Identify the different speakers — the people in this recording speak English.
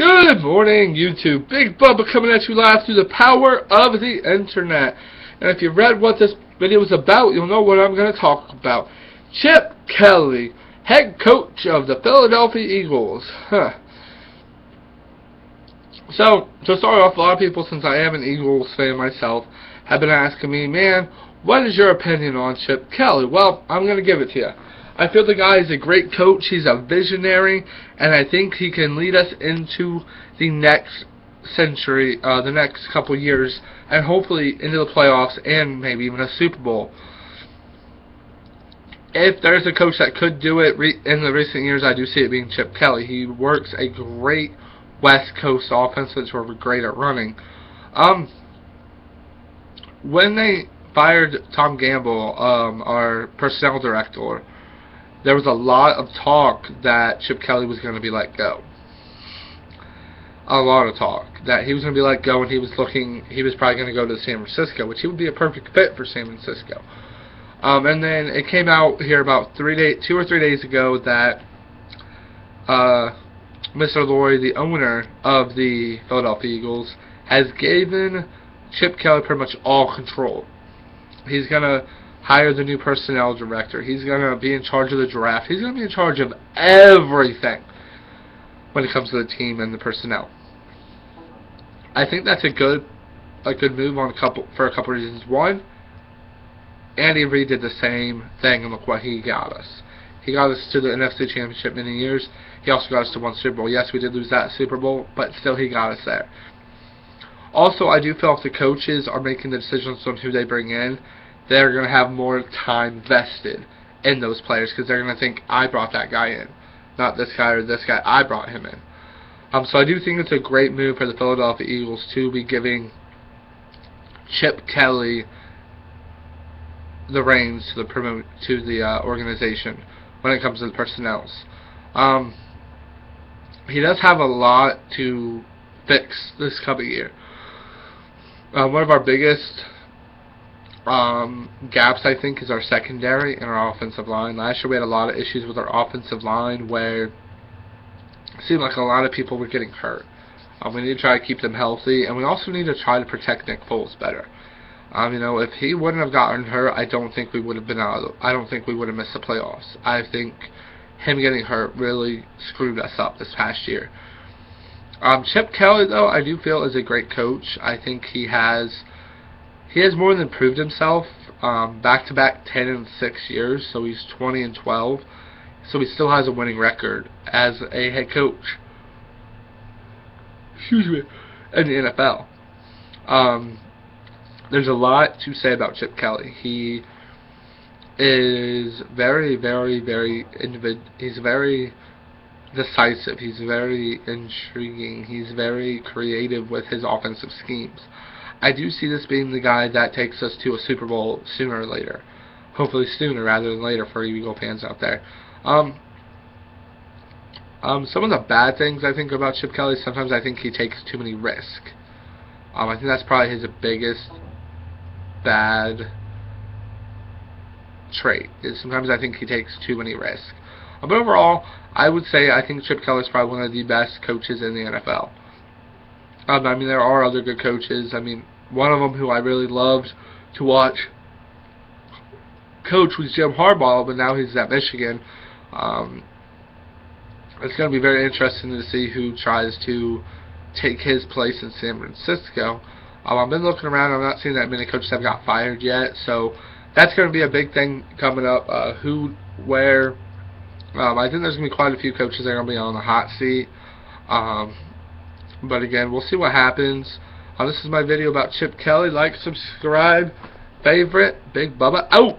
Speaker 1: Good morning, YouTube. Big Bubba coming at you live through the power of the internet. And if you've read what this video is about, you'll know what I'm going to talk about. Chip Kelly, head coach of the Philadelphia Eagles. So, to start off, a lot of people, since I am an Eagles fan myself, have been asking me, man, what is your opinion on Chip Kelly? Well, I'm going to give it to you. I feel the guy is a great coach. He's a visionary, and I think he can lead us into the next century, the next couple years, and hopefully into the playoffs and maybe even a Super Bowl. If there's a coach that could do it in the recent years, I do see it being Chip Kelly. He works a great West Coast offense, which we're great at running. When they fired Tom Gamble, our personnel director, there was a lot of talk that Chip Kelly was going to be let go. A lot of talk that he was going to be let go, and he was probably going to go to San Francisco, which he would be a perfect fit for San Francisco. And then it came out here about 2 or 3 days ago that Mr. Lurie, the owner of the Philadelphia Eagles, has given Chip Kelly pretty much all control. He's going to hire the new personnel director. He's going to be in charge of the draft. He's going to be in charge of everything when it comes to the team and the personnel. I think that's a good move for a couple reasons. One, Andy Reid did the same thing, and look what he got us. He got us to the NFC Championship many years. He also got us to one Super Bowl. Yes, we did lose that Super Bowl, but still he got us there. Also, I do feel if the coaches are making the decisions on who they bring in, they're going to have more time vested in those players because they're going to think, I brought that guy in, not this guy or this guy, I brought him in. So I do think it's a great move for the Philadelphia Eagles to be giving Chip Kelly the reins to the organization when it comes to the personnel. He does have a lot to fix this coming year. One of our biggest gaps, I think, is our secondary and our offensive line. Last year we had a lot of issues with our offensive line where it seemed like a lot of people were getting hurt. We need to try to keep them healthy, and we also need to try to protect Nick Foles better. If he wouldn't have gotten hurt, I don't think we would have missed the playoffs. I think him getting hurt really screwed us up this past year. Chip Kelly, though, I do feel is a great coach. I think he has more than proved himself. Back-to-back 10-6 years, so he's 20-12. So he still has a winning record as a head coach. In the NFL. There's a lot to say about Chip Kelly. He is very, very, very he's very decisive. He's very intriguing. He's very creative with his offensive schemes. I do see this being the guy that takes us to a Super Bowl sooner or later. Hopefully sooner rather than later for you Eagle fans out there. Some of the bad things I think about Chip Kelly, sometimes I think he takes too many risks. I think that's probably his biggest bad trait. Sometimes I think he takes too many risks. But overall, I would say I think Chip Kelly is probably one of the best coaches in the NFL. There are other good coaches. One of them who I really loved to watch coach was Jim Harbaugh, but now he's at Michigan. It's going to be very interesting to see who tries to take his place in San Francisco. I've been looking around. I'm not seeing that many coaches have got fired yet, so that's going to be a big thing coming up. Who, where. I think there's going to be quite a few coaches that are going to be on the hot seat. But again, we'll see what happens. This is my video about Chip Kelly. Like, subscribe, favorite, Big Bubba out.